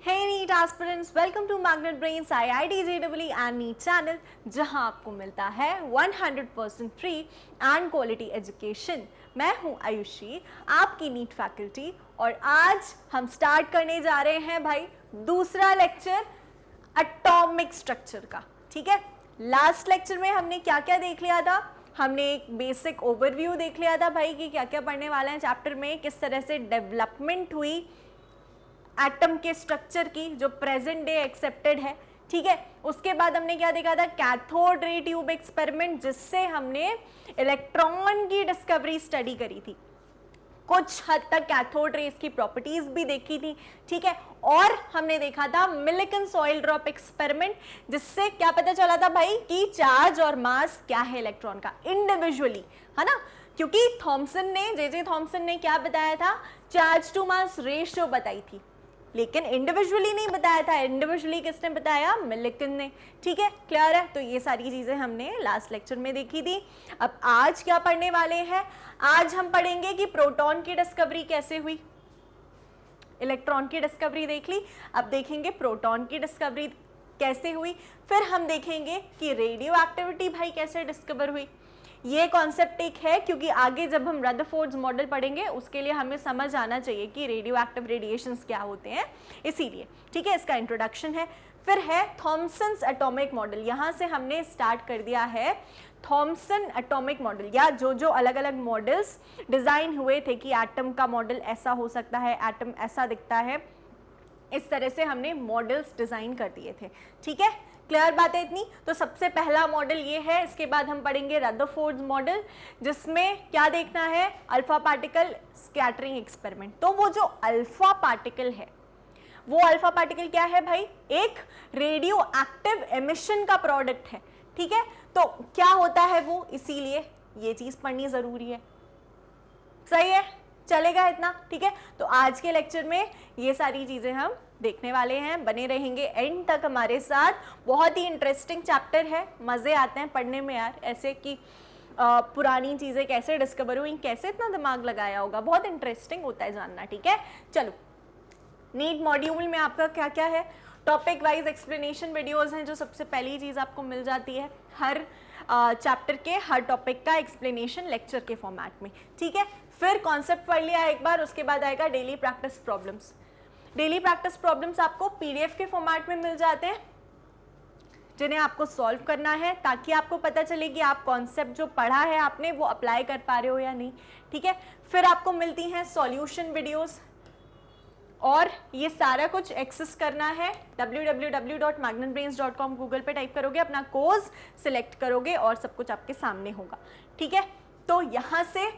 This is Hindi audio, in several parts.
Hey NEET aspirants, welcome to Magnet Brains IIT JEE and NEET channel जहां आपको मिलता है 100% फ्री एंड क्वालिटी एजुकेशन। मैं हूं आयुषी, आपकी नीट फैकल्टी, और आज हम स्टार्ट करने जा रहे हैं भाई दूसरा लेक्चर एटॉमिक स्ट्रक्चर का। ठीक है, लास्ट लेक्चर में हमने क्या क्या देख लिया था? हमने एक बेसिक ओवरव्यू देख लिया था भाई कि क्या क्या पढ़ने वाले हैं चैप्टर में, किस तरह से डेवलपमेंट हुई एटम के स्ट्रक्चर की जो प्रेजेंट डे एक्सेप्टेड है। ठीक है, उसके बाद हमने क्या देखा था? कैथोड रे ट्यूब एक्सपेरिमेंट, जिससे हमने इलेक्ट्रॉन की डिस्कवरी स्टडी करी थी, कुछ हद तक कैथोड रेस की प्रॉपर्टीज भी देखी थी। ठीक है, और हमने देखा था मिलिकन सॉइल ड्रॉप एक्सपेरिमेंट, जिससे क्या पता चला था भाई कि चार्ज और मास क्या है इलेक्ट्रॉन का इंडिविजुअली, है ना। क्योंकि जे थॉमसन ने क्या बताया था? चार्ज टू मास रेशियो बताई थी, लेकिन इंडिविजुअली नहीं बताया था। इंडिविजुअली किसने बताया? मिलिकन ने। ठीक है, क्लियर है? तो ये सारी चीजें हमने लास्ट लेक्चर में देखी थी। अब आज क्या पढ़ने वाले हैं? आज हम पढ़ेंगे कि प्रोटॉन की डिस्कवरी कैसे हुई। इलेक्ट्रॉन की डिस्कवरी देख ली, अब देखेंगे प्रोटॉन की डिस्कवरी कैसे हुई। फिर हम देखेंगे कि रेडियो एक्टिविटी भाई कैसे डिस्कवर हुई। ये कॉन्सेप्ट एक है, क्योंकि आगे जब हम रदरफोर्ड्स मॉडल पढ़ेंगे उसके लिए हमें समझ आना चाहिए कि रेडियो एक्टिव रेडिएशंस क्या होते हैं, इसीलिए। ठीक है, इसका इंट्रोडक्शन है। फिर है थॉमसन्स एटॉमिक मॉडल, यहाँ से हमने स्टार्ट कर दिया है थॉमसन एटॉमिक मॉडल, या जो अलग अलग मॉडल्स डिजाइन हुए थे कि एटम का मॉडल ऐसा हो सकता है, एटम ऐसा दिखता है, इस तरह से हमने मॉडल्स डिजाइन कर दिए थे। ठीक है, क्लियर बात है इतनी? तो सबसे पहला मॉडल ये है। इसके बाद हम पढ़ेंगे रदरफोर्ड्स मॉडल, जिसमें क्या देखना है? Alpha particle scattering experiment. तो वो जो अल्फा पार्टिकल है, वो अल्फा पार्टिकल क्या है भाई? एक रेडियो एक्टिव एमिशन का प्रोडक्ट है। ठीक है, तो क्या होता है वो, इसीलिए ये चीज पढ़नी जरूरी है। सही है, चलेगा इतना? ठीक है, तो आज के लेक्चर में ये सारी चीजें हम देखने वाले हैं, बने रहेंगे एंड तक हमारे साथ। बहुत ही इंटरेस्टिंग चैप्टर है, मजे आते हैं पढ़ने में यार, ऐसे कि पुरानी चीजें कैसे डिस्कवर हुई, कैसे इतना दिमाग लगाया होगा, बहुत इंटरेस्टिंग होता है जानना। ठीक है, चलो, नीट मॉड्यूल में आपका क्या क्या है? टॉपिक वाइज एक्सप्लेनेशन वीडियोस हैं, जो सबसे पहली चीज आपको मिल जाती है हर चैप्टर के हर टॉपिक का एक्सप्लेनेशन लेक्चर के फॉर्मेट में। ठीक है, फिर कॉन्सेप्ट पढ़ लिया एक बार, उसके बाद आएगा daily practice problems. Daily practice problems आपको पीडीएफ के फॉर्मेट में मिल जाते हैं, जिन्हें आपको सॉल्व करना है, ताकि आपको पता चले कि आप कॉन्सेप्ट जो पढ़ा है आपने वो अप्लाई कर पा रहे हो या नहीं। ठीक है, फिर आपको मिलती हैं सॉल्यूशन वीडियोस, और ये सारा कुछ एक्सेस करना है www.magnetbrains.com। गूगल पे टाइप करोगे, अपना कोर्स सिलेक्ट करोगे और सब कुछ आपके सामने होगा। ठीक है, तो यहाँ से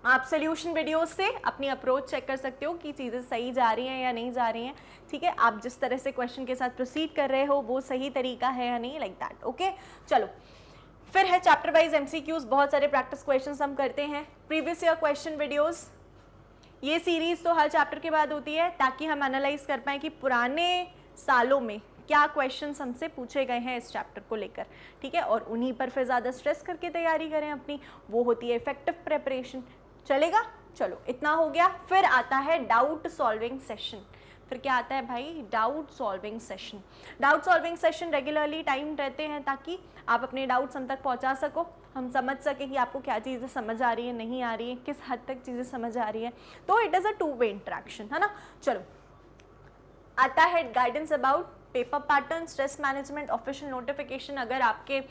आप सोल्यूशन वीडियोस से अपनी अप्रोच चेक कर सकते हो कि चीज़ें सही जा रही हैं या नहीं जा रही हैं। ठीक है, आप जिस तरह से क्वेश्चन के साथ प्रोसीड कर रहे हो वो सही तरीका है या नहीं, लाइक दैट। ओके, चलो, फिर है चैप्टर वाइज एमसीक्यूज, बहुत सारे प्रैक्टिस क्वेश्चंस हम करते हैं। प्रीवियस ईयर क्वेश्चन वीडियोस, ये सीरीज तो हर चैप्टर के बाद होती है, ताकि हम एनालाइज कर पाएँ कि पुराने सालों में क्या क्वेश्चंस हमसे पूछे गए हैं इस चैप्टर को लेकर। ठीक है, और उन्हीं पर फिर ज़्यादा स्ट्रेस करके तैयारी करें अपनी, वो होती है इफेक्टिव प्रेपरेशन। चलेगा? चलो, इतना हो गया। फिर आता है डाउट सॉल्विंग सेशन। फिर क्या आता है भाई? Doubt solving session. Doubt solving session regularly time रहते हैं, ताकि आप अपने डाउट्स हम तक पहुंचा सको, हम समझ सकें कि आपको क्या चीज़ें समझ आ रही है, नहीं आ रही है, किस हद तक चीज़ें समझ आ रही है। तो it is a 2 way interaction, है ना। चलो, आता है guidance about paper pattern, stress management, official notification. अगर आपके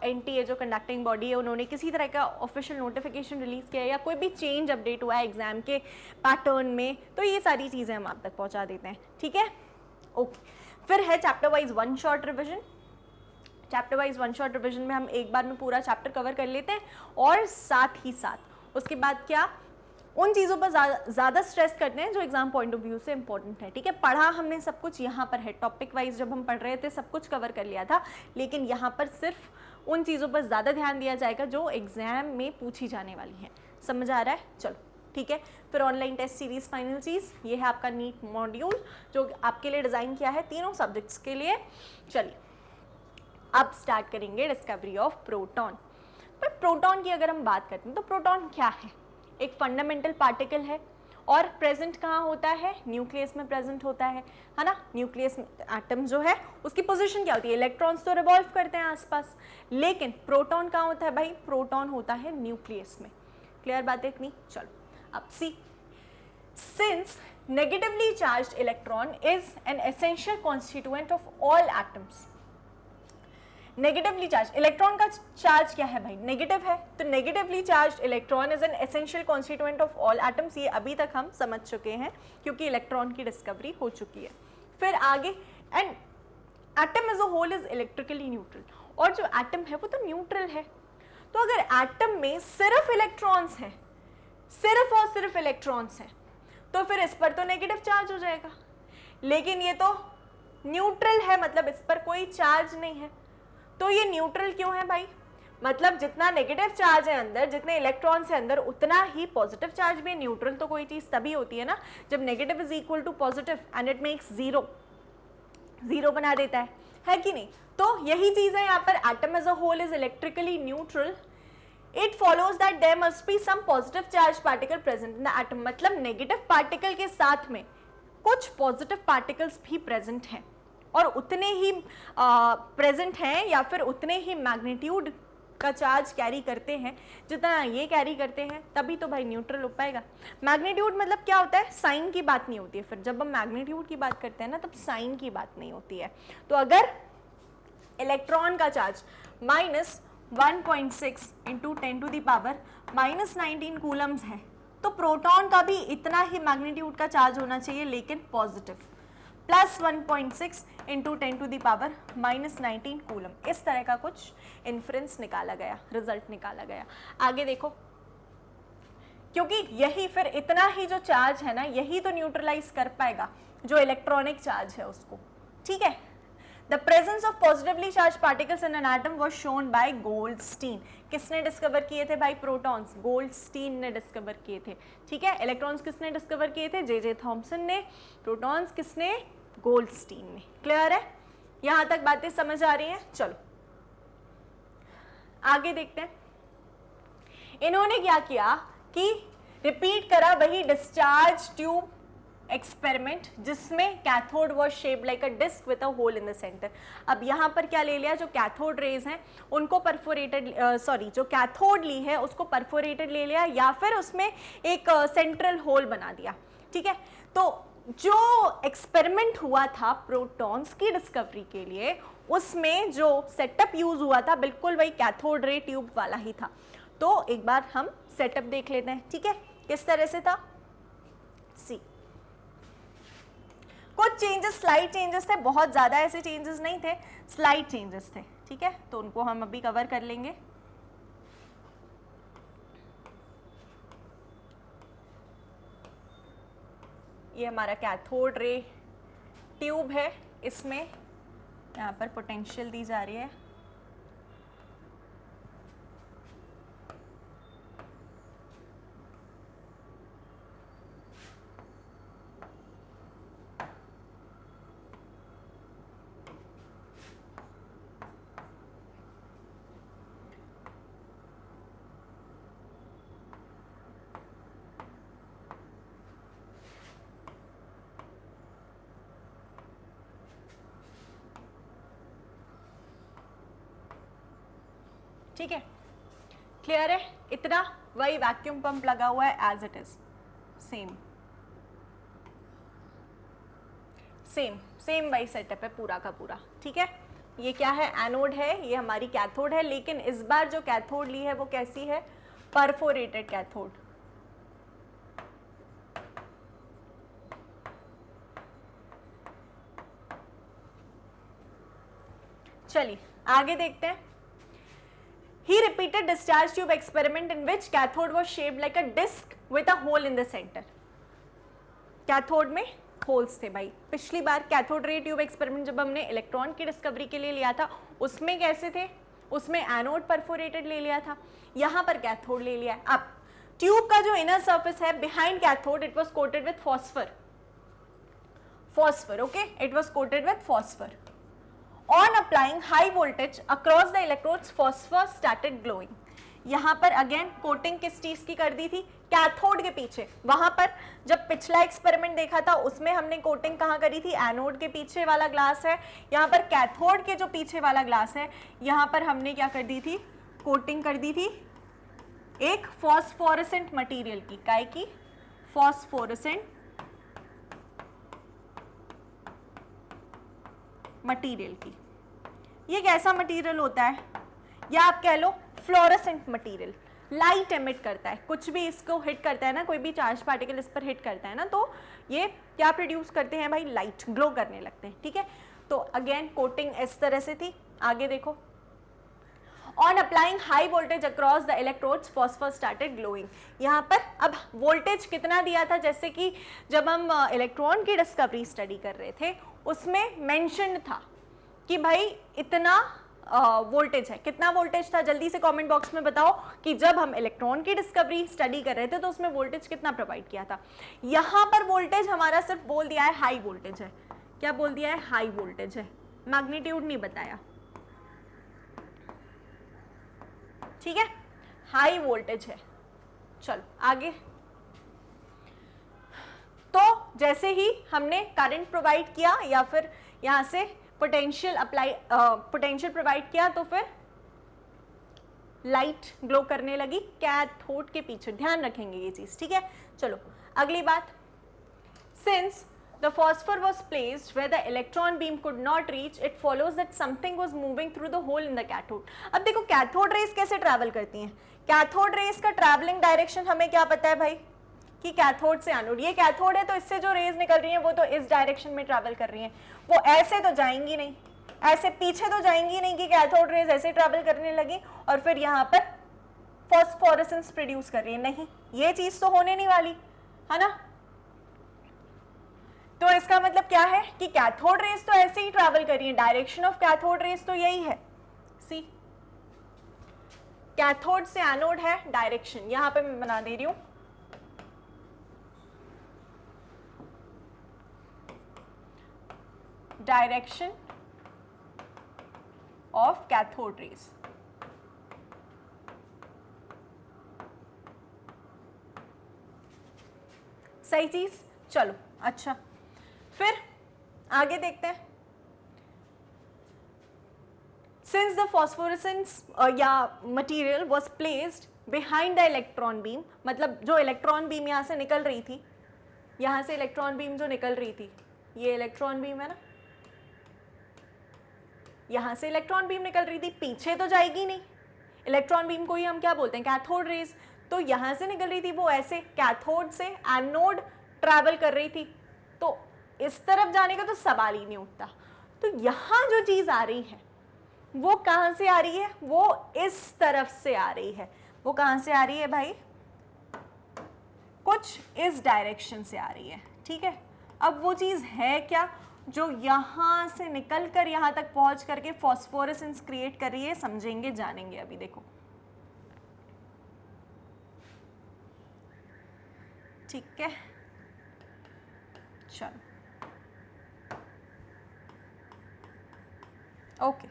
एनटीए जो कंडक्टिंग बॉडी है, उन्होंने किसी तरह का ऑफिशियल नोटिफिकेशन रिलीज किया है, या कोई भी चेंज अपडेट हुआ है एग्जाम के पैटर्न में, तो ये सारी चीज़ें हम आप तक पहुंचा देते हैं। ठीक है, ओके। फिर है chapter wise one shot revision. Chapter wise one shot revision में हम एक बार में पूरा चैप्टर कवर कर लेते हैं, और साथ ही साथ उसके बाद क्या, उन चीज़ों पर ज़्यादा स्ट्रेस करते हैं जो एग्जाम पॉइंट ऑफ व्यू से इंपॉर्टेंट है। ठीक है, पढ़ा हमने सब कुछ यहाँ पर है, टॉपिक वाइज जब हम पढ़ रहे थे सब कुछ कवर कर लिया था, लेकिन यहाँ पर सिर्फ उन चीज़ों पर ज़्यादा ध्यान दिया जाएगा जो एग्जाम में पूछी जाने वाली हैं। समझ आ रहा है? चलो, ठीक है। फिर ऑनलाइन टेस्ट सीरीज फाइनल चीज़, ये है आपका नीट मॉड्यूल जो आपके लिए डिज़ाइन किया है तीनों सब्जेक्ट्स के लिए। चलिए, अब स्टार्ट करेंगे डिस्कवरी ऑफ प्रोटॉन। पर प्रोटॉन की अगर हम बात करते हैं तो प्रोटॉन क्या है? एक फंडामेंटल पार्टिकल है, और प्रेजेंट कहाँ होता है, न्यूक्लियस में प्रेजेंट होता है ना। न्यूक्लियस में एटम जो है उसकी पोजीशन क्या होती है, इलेक्ट्रॉन्स तो रिवॉल्व करते हैं आसपास, लेकिन प्रोटॉन कहाँ होता है भाई, प्रोटॉन होता है न्यूक्लियस में। क्लियर बात है इतनी, चलो अब see, since negatively charged electron is an essential constituent of all atoms. Negatively charge electron का चार्ज क्या है भाई, नेगेटिव है, तो negatively charge electron is an essential constituent of all atoms. ये अभी तक हम समझ चुके हैं क्योंकि इलेक्ट्रॉन की डिस्कवरी हो चुकी है। फिर आगे, and atom as a whole is electrically neutral, और जो एटम है वो तो न्यूट्रल है। तो अगर एटम में सिर्फ इलेक्ट्रॉन्स हैं, सिर्फ और सिर्फ इलेक्ट्रॉन्स हैं, तो फिर इस पर तो नेगेटिव चार्ज हो जाएगा, लेकिन ये तो न्यूट्रल है, मतलब इस पर कोई चार्ज नहीं है। तो ये न्यूट्रल क्यों है भाई, मतलब जितना नेगेटिव चार्ज है अंदर, जितने इलेक्ट्रॉन्स है अंदर, उतना ही पॉजिटिव चार्ज भी है। न्यूट्रल तो कोई चीज तभी होती है ना जब negative is equal to positive and it makes zero, zero बना देता है कि नहीं। तो यही चीज है यहाँ पर, atom as a whole is electrically neutral, it follows that there must be some positive charge particle present in the atom, मतलब नेगेटिव पार्टिकल के साथ में कुछ पॉजिटिव पार्टिकल्स भी प्रेजेंट हैं, और उतने ही प्रेजेंट हैं या फिर उतने ही मैग्नीट्यूड का चार्ज कैरी करते हैं जितना ये कैरी करते हैं, तभी तो भाई न्यूट्रल हो पाएगा। मैग्नीट्यूड मतलब क्या होता है, साइन की बात नहीं होती है, फिर जब हम मैग्नीट्यूड की बात करते हैं ना तब साइन की बात नहीं होती है। तो अगर इलेक्ट्रॉन का charge -1.6 into 10 to the power -19 coulombs है, तो प्रोटॉन का भी इतना ही मैग्नीट्यूड का चार्ज होना चाहिए, लेकिन positive, +1.6 into 10 to the power -19 coulomb. इस तरह का कुछ इन्फ्रेंस निकाला गया, रिजल्ट निकाला गया। आगे देखो, क्योंकि यही फिर इतना ही जो चार्ज है ना, यही तो न्यूट्रलाइज कर पाएगा जो इलेक्ट्रॉनिक चार्ज है उसको, ठीक है। The presence of positively charged particles in an atom was shown by Goldstein. किसने डिस्कवर किए थे भाई, प्रोटॉन्स, गोल्डस्टीन ने डिस्कवर किए थे, ठीक है। इलेक्ट्रॉन्स किसने डिस्कवर किए थे, जे थॉमसन ने। प्रोटॉन्स किसने, गोल्डस्टीन ने। क्लियर है, यहां तक बातें समझ आ रही हैं। चलो आगे देखते हैं। इन्होंने क्या किया कि रिपीट करा वही डिस्चार्ज ट्यूब एक्सपेरिमेंट, जिसमें cathode was shaped like a disc with a hole in the centre. अब यहाँ पर क्या ले लिया, जो कैथोड रेज हैं उनको परफोरेटेड, जो कैथोड ली है उसको परफोरेटेड ले लिया, या फिर उसमें एक सेंट्रल होल बना दिया, ठीक है। तो जो एक्सपेरिमेंट हुआ था प्रोटॉन्स की डिस्कवरी के लिए, उसमें जो सेटअप यूज हुआ था बिल्कुल वही कैथोड रे ट्यूब वाला ही था। तो एक बार हम सेटअप देख लेते हैं, ठीक है, किस तरह से था। सी, कुछ चेंजेस, स्लाइड चेंजेस थे, बहुत ज्यादा ऐसे चेंजेस नहीं थे, स्लाइड चेंजेस थे, ठीक है। तो उनको हम अभी कवर कर लेंगे। ये हमारा कैथोड रे ट्यूब है, इसमें यहाँ पर पोटेंशियल दी जा रही है, ठीक है। क्लियर है इतना, वही वैक्यूम पंप लगा हुआ है as it is, same same same वही सेटअप है पूरा का पूरा, ठीक है। ये क्या है, एनोड है, ये हमारी कैथोड है, लेकिन इस बार जो कैथोड ली है वो कैसी है, परफोरेटेड कैथोड। चलिए आगे देखते हैं। He repeated discharge tube experiment in which cathode was shaped like a disc with a hole in the center. Cathode में होल्स थे भाई। पिछली बार कैथोड रे ट्यूब एक्सपेरिमेंट जब हमने इलेक्ट्रॉन की डिस्कवरी के लिए लिया था, उसमें कैसे थे, उसमें एनोड परफोरेटेड ले लिया था, यहाँ पर कैथोड ले लिया है। अब ट्यूब का जो इनर सरफेस है behind cathode, it was coated with phosphor, okay, it was coated with phosphor. On applying high voltage across the electrodes, phosphor started glowing. यहाँ पर अगेन कोटिंग किस चीज की कर दी थी, कैथोड के पीछे, वहां पर जब पिछला एक्सपेरिमेंट देखा था उसमें हमने कोटिंग कहाँ करी थी, एनोड के पीछे वाला ग्लास है, यहाँ पर कैथोड के जो पीछे वाला ग्लास है यहाँ पर हमने क्या कर दी थी, कोटिंग कर दी थी एक फॉस्फोरेसेंट मटेरियल की, काय की, फॉस्फोरेसेंट मटेरियल की। ये कैसा मटेरियल होता है, या आप कह लो फ्लोरेसेंट मटेरियल, लाइट एमिट करता है, कुछ भी इसको हिट करता है ना, कोई भी चार्ज पार्टिकल इस पर हिट करता है ना, तो ये क्या प्रोड्यूस करते हैं भाई, लाइट, ग्लो करने लगते हैं, ठीक है। तो अगेन कोटिंग इस तरह से थी, आगे देखो, on applying high voltage across the electrodes phosphor started glowing. यहाँ पर अब वोल्टेज कितना दिया था, जैसे कि जब हम इलेक्ट्रॉन की डिस्कवरी स्टडी कर रहे थे उसमें मेंशन था कि भाई इतना वोल्टेज है, कितना वोल्टेज था, जल्दी से कमेंट बॉक्स में बताओ कि जब हम इलेक्ट्रॉन की डिस्कवरी स्टडी कर रहे थे तो उसमें वोल्टेज कितना प्रोवाइड किया था। यहाँ पर वोल्टेज हमारा सिर्फ बोल दिया है हाई वोल्टेज है, क्या बोल दिया है, हाई वोल्टेज है, मैग्नीट्यूड नहीं बताया, ठीक है, हाई वोल्टेज है। चलो आगे, तो जैसे ही हमने करंट प्रोवाइड किया या फिर यहां से पोटेंशियल प्रोवाइड किया तो फिर लाइट ग्लो करने लगी कैथोड के पीछे, ध्यान रखेंगे ये चीज, ठीक है। चलो अगली बात, since the phosphor was placed where the electron beam could not reach, it follows that something was moving through the hole in the cathode। अब देखो कैथोड रेज कैसे ट्रैवल करती हैं, कैथोड रेज का ट्रैवलिंग डायरेक्शन हमें क्या पता है भाई, कि कैथोड से एनोड, ये कैथोड है तो इससे जो रेज निकल रही हैं वो तो इस डायरेक्शन में ट्रैवल कर रही हैं, वो ऐसे तो जाएंगी नहीं, ऐसे पीछे तो जाएंगी नहीं कि कैथोड रेज ऐसे ट्रैवल करने लगी और फिर यहाँ पर फॉस्फोरेसेंस प्रोड्यूस कर रही है, नहीं, ये चीज तो होने नहीं वाली है ना। तो इसका मतलब क्या है कि कैथोड रेज तो ऐसे ही ट्रैवल कर रही है, डायरेक्शन ऑफ कैथोड रेज तो यही है, सी, कैथोड से एनोड है डायरेक्शन, यहां पे मैं बना दे रही हूं, डायरेक्शन ऑफ कैथोड रेज। सही चीज, चलो अच्छा, फिर आगे देखते हैं, सिंस द फॉस्फोरेसेंस या material was placed behind the electron beam, मतलब जो इलेक्ट्रॉन बीम यहां से निकल रही थी, यहां से इलेक्ट्रॉन बीम जो निकल रही थी, ये इलेक्ट्रॉन बीम है ना, यहां से इलेक्ट्रॉन बीम निकल रही थी, पीछे तो जाएगी नहीं, इलेक्ट्रॉन बीम को ही हम क्या बोलते हैं, कैथोड रेज, तो यहां से निकल रही थी वो ऐसे कैथोड से एनोड ट्रैवल कर रही थी, तो इस तरफ जाने का तो सवाल ही नहीं उठता। तो यहां जो चीज आ रही है वो कहां से आ रही है, वो इस तरफ से आ रही है, वो कहां से आ रही है भाई, कुछ इस डायरेक्शन से आ रही है, ठीक है। अब वो चीज है क्या जो यहां से निकलकर यहां तक पहुंच करके फॉस्फोरेसेंस क्रिएट कर रही है, समझेंगे जानेंगे अभी, देखो ठीक है। चलो ओके,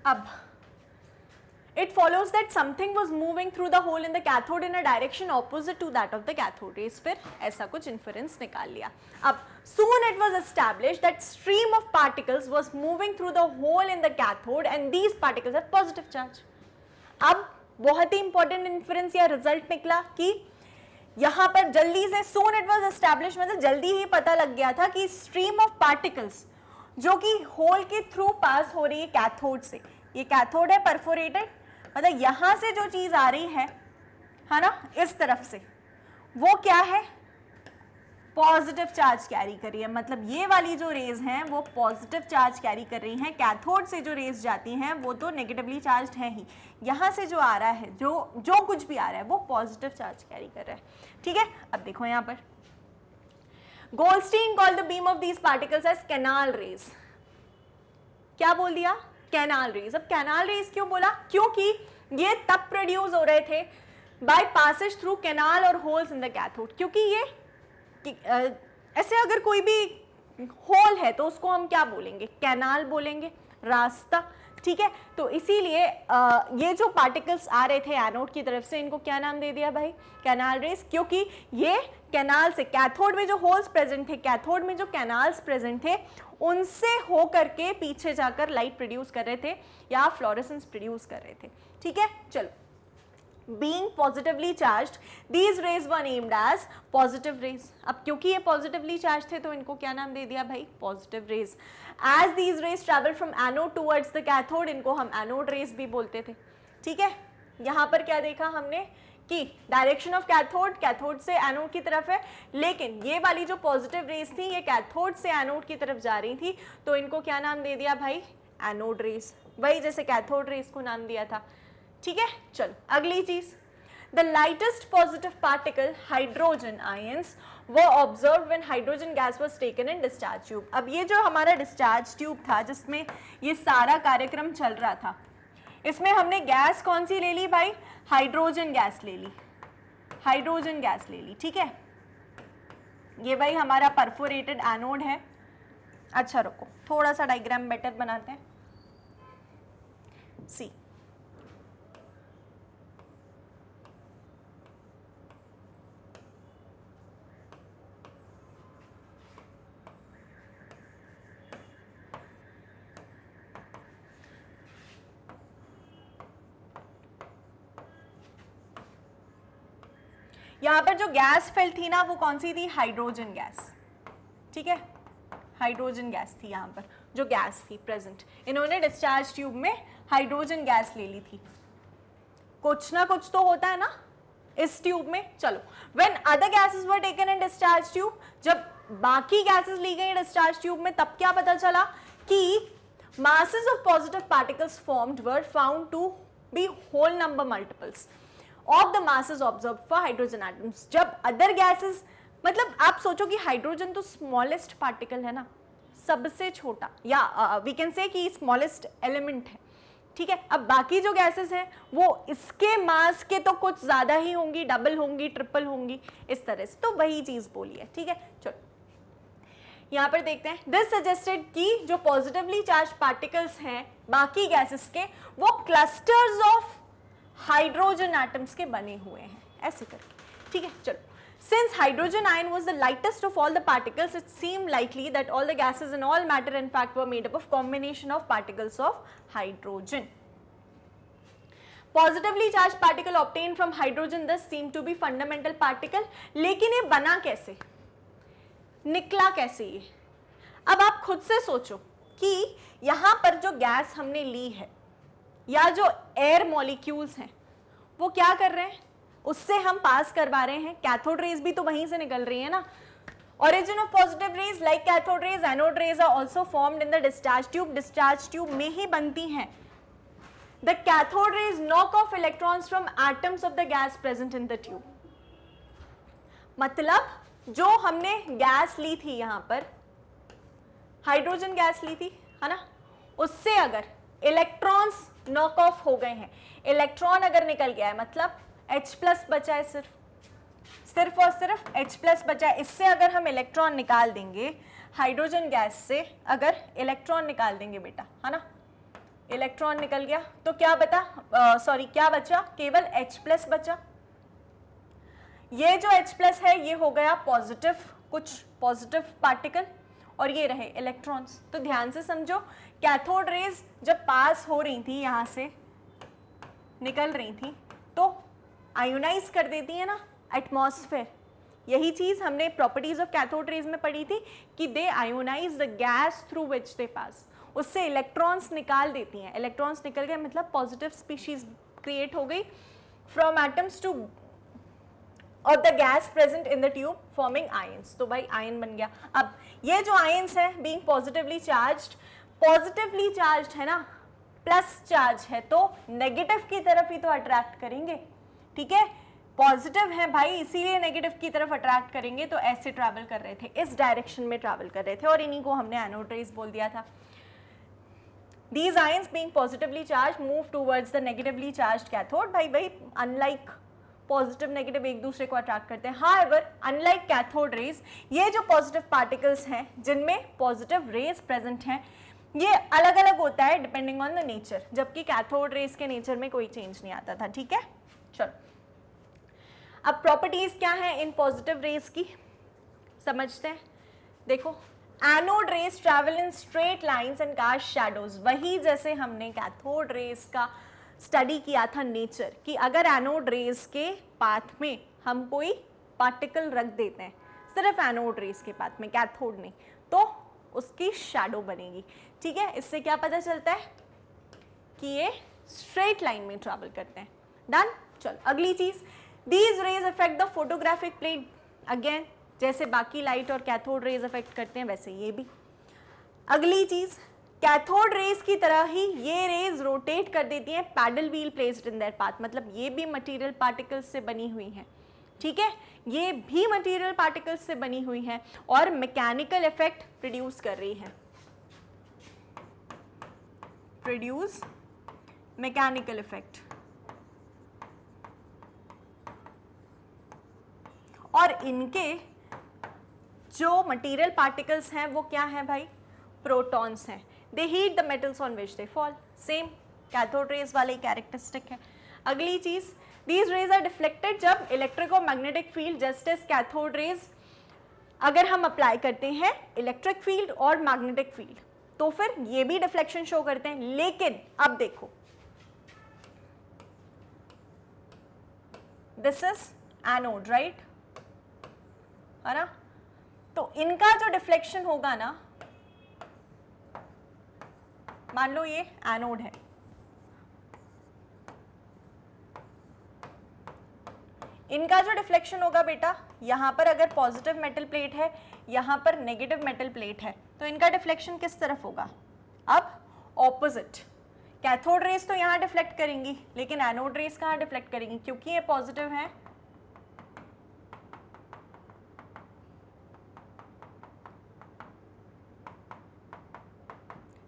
अब it follows that something was moving through the hole in the cathode in a direction opposite to that of the cathode rays, फिर ऐसा कुछ inference निकाल लिया। अब soon it was established that stream of particles was moving through the hole in the cathode and these particles have positive charge। अब बहुत ही important inference या result निकला कि यहाँ पर जल्दी से soon it was established मतलब जल्दी ही पता लग गया था कि stream of particles जो कि होल के थ्रू पास हो रही है कैथोड से, ये कैथोड है परफोरेटेड, मतलब यहां से जो चीज आ रही है ना, इस तरफ से, वो क्या है, पॉजिटिव चार्ज कैरी कर रही है, मतलब ये वाली जो रेज हैं वो पॉजिटिव चार्ज कैरी कर रही हैं, कैथोड से जो रेज जाती हैं वो तो नेगेटिवली चार्ज है ही, यहाँ से जो आ रहा है, जो कुछ भी आ रहा है वो पॉजिटिव चार्ज कैरी कर रहा है, ठीक है। अब देखो यहाँ पर Goldstein called the beam of these particles as canal rays, क्या बोल दिया, कैनाल रेज। अब कैनाल रेज क्यों बोला, क्योंकि ये तब प्रोड्यूस हो रहे थे बाय पासेज थ्रू कैनाल और होल्स इन द कैथोड, क्योंकि ये ऐसे अगर कोई भी होल है तो उसको हम क्या बोलेंगे, कैनाल बोलेंगे, रास्ता, ठीक है, तो इसीलिए ये जो पार्टिकल्स आ रहे थे एनोड की तरफ से, इनको क्या नाम दे दिया भाई, कैनाल रेज, क्योंकि ये कैनाल से, कैथोड में जो होल्स प्रेजेंट थे, कैथोड में जो कैनाल्स प्रेजेंट थे, उनसे हो करके पीछे जाकर लाइट प्रोड्यूस कर रहे थे या फ्लोरेसेंस प्रोड्यूस कर रहे थे। ठीक है, चलो, being positively charged, these rays were named as positive rays। अब क्योंकि ये positively charged थे तो इनको क्या नाम दे दिया भाई, positive rays। as these rays travel from anode towards the cathode, इनको हम anode rays भी बोलते थे। ठीक है, यहाँ पर क्या देखा हमने कि डायरेक्शन ऑफ कैथोड, कैथोड से एनोड की तरफ है, लेकिन ये वाली जो पॉजिटिव रेज थी ये कैथोड से एनोड की तरफ जा रही थी, तो इनको क्या नाम दे दिया भाई, एनोड रेज, वही जैसे कैथोड रेज को नाम दिया था। ठीक है, चलो अगली चीज, the lightest positive particle hydrogen ions वो observe when hydrogen gas was taken in discharge tube. अब ये जो हमारा डिस्चार्ज ट्यूब था जिसमें ये सारा कार्यक्रम चल रहा था, इसमें हमने गैस कौन सी ले ली भाई, हाइड्रोजन गैस ले ली, हाइड्रोजन गैस ले ली। ठीक है, ये भाई हमारा परफोरेटेड एनोड है। अच्छा रुको, थोड़ा सा डायग्राम बेटर बनाते हैं। सी, यहां पर जो गैस फिल थी ना वो कौन सी थी, हाइड्रोजन गैस। ठीक है, हाइड्रोजन गैस थी यहाँ पर जो गैस थी प्रेजेंट, इन्होंने डिस्चार्ज ट्यूब में हाइड्रोजन गैस ले ली थी। कुछ ना कुछ तो होता है ना इस ट्यूब में। चलो, when other gases were taken in discharge tube, जब बाकी गैसेस ली गई डिस्चार्ज ट्यूब में, तब क्या पता चला कि masses of positive particles formed were found to be whole number multiples of the masses observed for hydrogen atoms। जब अदर गैसेस, मतलब आप सोचो कि हाइड्रोजन तो स्मॉलेस्ट पार्टिकल है ना, सबसे छोटा, या वी कैन से कि स्मॉलेस्ट एलिमेंट है। ठीक है, अब बाकी जो गैसेस हैं वो इसके मास के तो कुछ ज्यादा ही होंगी, डबल होंगी, ट्रिपल होंगी, इस तरह से, तो वही चीज बोली है। ठीक है, चलो यहाँ पर देखते हैं, दिस सजेस्टेड कि जो पॉजिटिवली चार्ज पार्टिकल्स हैं बाकी गैसेस के, वो क्लस्टर्स ऑफ हाइड्रोजन एटम्स के बने हुए हैं, ऐसे करके। ठीक है, चलो, since hydrogen ion was the lightest of all the particles, it seemed likely that all the gases and all matter in fact were made up of combination of particles of hydrogen। Positively charged particle obtained from hydrogen thus seemed to be fundamental particle। लेकिन ये बना कैसे, निकला कैसे ये? अब आप खुद से सोचो कि यहाँ पर जो गैस हमने ली है या जो एयर मॉलिक्यूल्स हैं वो क्या कर रहे हैं, उससे हम पास करवा रहे हैं, कैथोड रेज भी तो वहीं से निकल रही है ना। Origin of positive rays like cathode rays, anode rays are also formed in the discharge tube। discharge tube में ही बनती हैं। The cathode rays knock off electrons from atoms of the gas present in the tube। मतलब जो हमने गैस ली थी, यहाँ पर हाइड्रोजन गैस ली थी, है ना, उससे अगर इलेक्ट्रॉन्स नॉक ऑफ हो गए हैं, इलेक्ट्रॉन अगर निकल गया है, मतलब H प्लस बचा है, सिर्फ और सिर्फ H प्लस बचा है, इससे अगर हम इलेक्ट्रॉन निकाल देंगे, हाइड्रोजन गैस से अगर इलेक्ट्रॉन निकाल देंगे बेटा, है ना, इलेक्ट्रॉन निकल गया तो क्या क्या बचा, केवल H प्लस बचा। ये जो H प्लस है ये हो गया पॉजिटिव, कुछ पॉजिटिव पार्टिकल, और ये रहे इलेक्ट्रॉन्स। तो ध्यान से समझो, कैथोड रेज जब पास हो रही थी, यहाँ से निकल रही थी, तो आयोनाइज कर देती है ना एटमॉस्फेयर। यही चीज हमने प्रॉपर्टीज ऑफ कैथोड रेज में पढ़ी थी कि they ionise the gas through which they pass, उससे इलेक्ट्रॉन्स निकाल देती हैं। इलेक्ट्रॉन्स निकल गए मतलब पॉजिटिव स्पीशीज क्रिएट हो गई फ्रॉम एटम्स टू और the gas present in the tube forming ions. तो भाई आयन बन गया। अब ये जो आयंस है बीइंग पॉजिटिवली चार्ज्ड है ना, प्लस चार्ज है, तो नेगेटिव की तरफ ही तो अट्रैक्ट करेंगे। ठीक है, पॉजिटिव है भाई, इसीलिए नेगेटिव की तरफ अट्रैक्ट करेंगे। तो ऐसे ट्रैवल कर रहे थे, इस डायरेक्शन में ट्रैवल कर रहे थे, और इन्हीं को हमने एनोड रेज बोल दिया था। These ions being positively charged move towards the negatively charged cathode। भाई unlike पॉजिटिव नेगेटिव एक दूसरे को अट्रैक्ट करते हैं। However, unlike cathode rays, ये जो पॉजिटिव पार्टिकल्स हैं जिनमें पॉजिटिव रेज प्रेजेंट हैं, ये अलग अलग होता है डिपेंडिंग ऑन द नेचर, जबकि कैथोड रेज के नेचर में कोई चेंज नहीं आता था, ठीक है। चलो अब प्रॉपर्टीज क्या है इन पॉजिटिव रेज की समझते हैं। देखो, anode rays travel in straight lines and cast shadows, वही जैसे हमने कैथोड रेज का स्टडी किया था नेचर, कि अगर एनोड रेज के पाथ में हम कोई पार्टिकल रख देते हैं, सिर्फ एनोड रेज के पाथ में, कैथोड नहीं, तो उसकी शैडो बनेगी, ठीक है। इससे क्या पता चलता है कि ये स्ट्रेट लाइन में ट्रैवल करते हैं। डन। चलो अगली चीज, these raise affect the photographic plate, again जैसे बाकी लाइट और कैथोड रेज अफेक्ट करते हैं वैसे ये भी। अगली चीज, कैथोड रेज की तरह ही ये रेज रोटेट कर देती हैं paddle wheel placed in their path, मतलब ये भी मटेरियल पार्टिकल्स से बनी हुई हैं, ठीक है, ये भी मटेरियल पार्टिकल्स से बनी हुई हैं और मैकेनिकल इफेक्ट प्रोड्यूस कर रही हैं, प्रोड्यूस मैकेनिकल इफेक्ट। और इनके जो मटेरियल पार्टिकल्स हैं वो क्या हैं भाई, प्रोटॉन्स हैं। They heat the metals on which they fall, same cathode rays वाले कैरेक्टरिस्टिक है। अगली चीज, these rays are deflected जब इलेक्ट्रिक और magnetic field just as cathode rays अगर हम अप्लाई करते हैं इलेक्ट्रिक फील्ड और मैग्नेटिक फील्ड तो फिर ये भी डिफ्लेक्शन शो करते हैं। लेकिन अब देखो, दिस इज एनोड राइट, है ना, तो इनका जो डिफ्लेक्शन होगा ना, मान लो ये एनोड है, इनका जो डिफ्लेक्शन होगा बेटा, यहाँ पर अगर पॉजिटिव मेटल प्लेट है, यहाँ पर नेगेटिव मेटल प्लेट है, तो इनका डिफ्लेक्शन किस तरफ होगा, अब ऑपोजिट। कैथोड रेज तो यहाँ डिफ्लेक्ट करेंगी, लेकिन एनोड रेज कहाँ डिफ्लेक्ट करेंगी, क्योंकि ये पॉजिटिव है,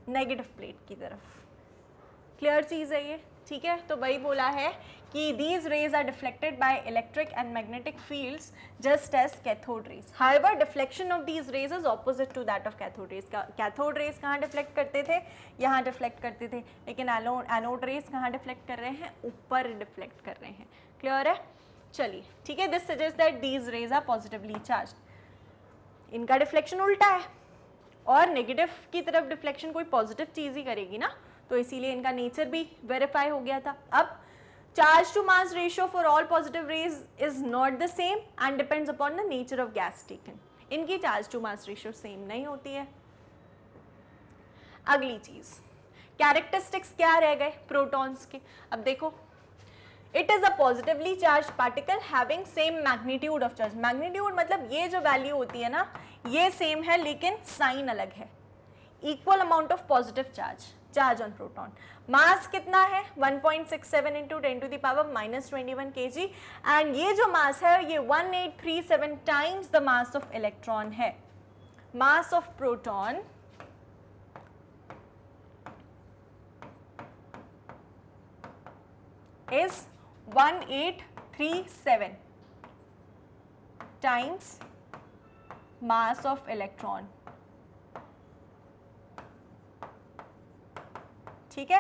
नेगेटिव प्लेट की तरफ। क्लियर चीज है ये, ठीक है। तो वही बोला है कि these rays are deflected by electric and magnetic fields just as cathode rays. However, deflection of these rays is opposite to that of cathode rays. Cathode rays कहाँ डिफ्लेक्ट करते थे, यहाँ डिफ्लेक्ट करते थे, लेकिन एनोड रेज कहाँ डिफ्लेक्ट कर रहे हैं, ऊपर डिफ्लेक्ट कर रहे हैं। क्लियर है, चलिए ठीक है। This suggest that these rays are positively charged. इनका डिफ्लेक्शन उल्टा है और नेगेटिव की तरफ डिफ्लेक्शन कोई पॉजिटिव चीज ही करेगी ना, तो इसीलिए इनका नेचर भी वेरीफाई हो गया था। अब charge to mass ratio for all positive rays is not the same and depends upon the nature of gas taken. इनकी charge to mass ratio same नहीं होती है। अगली चीज, कैरेक्टरिस्टिक्स क्या रह गए प्रोटॉन्स के। अब देखो, it is a positively charge particle having same magnitude of charge. Magnitude मतलब ये जो वैल्यू होती है ना, ये सेम है लेकिन साइन अलग है। Equal amount of positive charge on proton. Mass कितना है 1.67 into 10 to the power -21 kg and ये जो मास है ये 1837 times the mass of electron है। Mass of proton is 1837 times mass of electron। ठीक है,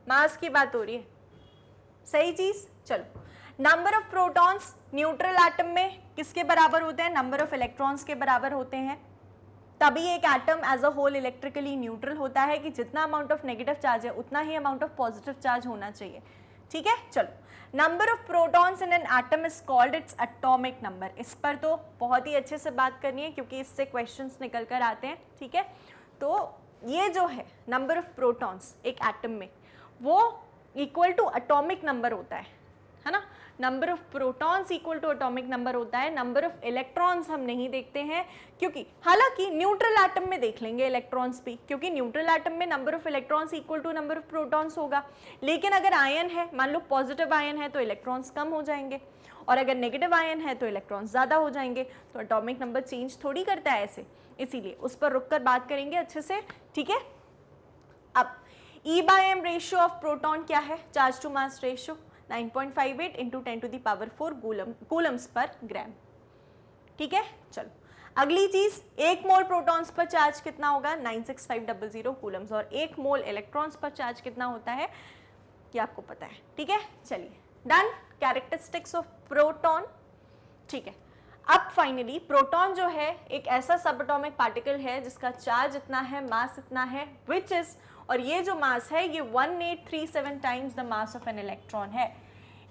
मास की बात हो रही है, सही चीज। चलो, number of protons neutral atom में किसके बराबर होते हैं, नंबर ऑफ इलेक्ट्रॉन्स के बराबर होते हैं। तभी एक atom as a whole electrically neutral होता है कि जितना अमाउंट ऑफ नेगेटिव चार्ज है उतना ही अमाउंट ऑफ पॉजिटिव चार्ज होना चाहिए। ठीक है, चलो, number of protons in an atom is called its atomic number. इस पर तो बहुत ही अच्छे से बात करनी है क्योंकि इससे क्वेश्चंस निकल कर आते हैं। ठीक है, तो ये जो है नंबर ऑफ प्रोटॉन्स एक एटम में, वो इक्वल टू एटॉमिक नंबर होता है ना। Number of protons equal to atomic number होता है। नंबर ऑफ इलेक्ट्रॉन्स हम नहीं देखते हैं क्योंकि, हालांकि न्यूट्रल एटम में देख लेंगे इलेक्ट्रॉन्स भी, क्योंकि न्यूट्रल एटम में number of electrons equal to number of protons होगा। लेकिन अगर आयन है, मान लो पॉजिटिव आयन है तो इलेक्ट्रॉन्स कम हो जाएंगे, और अगर नेगेटिव आयन है तो इलेक्ट्रॉन्स ज़्यादा हो जाएंगे। तो एटॉमिक नंबर चेंज थोड़ी करता है ऐसे, इसीलिए उस पर रुक कर बात करेंगे अच्छे से। ठीक है, अब E/m रेशियो ऑफ प्रोटॉन क्या है, charge to mass ratio 9.58 into 10 to the power 4 coulombs पर ग्राम। ठीक है, चलो अगली चीज, 1 मोल प्रोटॉन्स पर चार्ज कितना होगा, 96500 कूलम्स, और 1 मोल इलेक्ट्रॉन्स पर चार्ज कितना होता है ये आपको पता है, ठीक है। चलिए डन, कैरेक्टरिस्टिक्स ऑफ प्रोटॉन, ठीक है। अब फाइनली प्रोटॉन जो है एक ऐसा सब एटॉमिक पार्टिकल है जिसका चार्ज इतना है, मास इतना है, विच इज, और ये जो मास है ये 1837 times the mass of an electron है।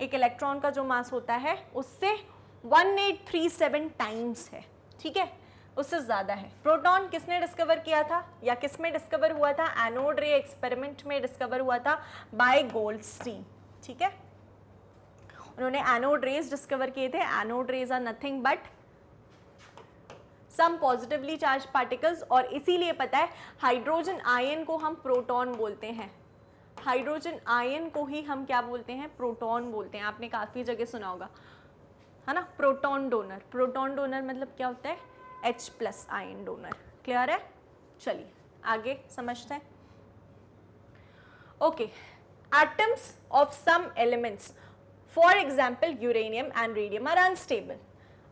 एक इलेक्ट्रॉन का जो मास होता है उससे 1837 टाइम्स है, ठीक है, उससे ज्यादा है। प्रोटॉन किसने डिस्कवर किया था या किस में डिस्कवर हुआ था, एनोड रे एक्सपेरिमेंट में डिस्कवर हुआ था बाय गोल्डस्टीन, ठीक है। उन्होंने एनोड रेज डिस्कवर किए थे। Anode rays are nothing but some positively charged particles, और इसीलिए पता है हाइड्रोजन आयन को हम प्रोटॉन बोलते हैं। हाइड्रोजन आयन को ही हम क्या बोलते हैं, प्रोटॉन बोलते हैं। आपने काफी जगह सुना होगा, है ना, प्रोटॉन डोनर। प्रोटॉन डोनर मतलब क्या होता है, H+ आयन डोनर। क्लियर है, चलिए आगे समझते हैं। Okay, atoms of some elements for example uranium and radium are unstable.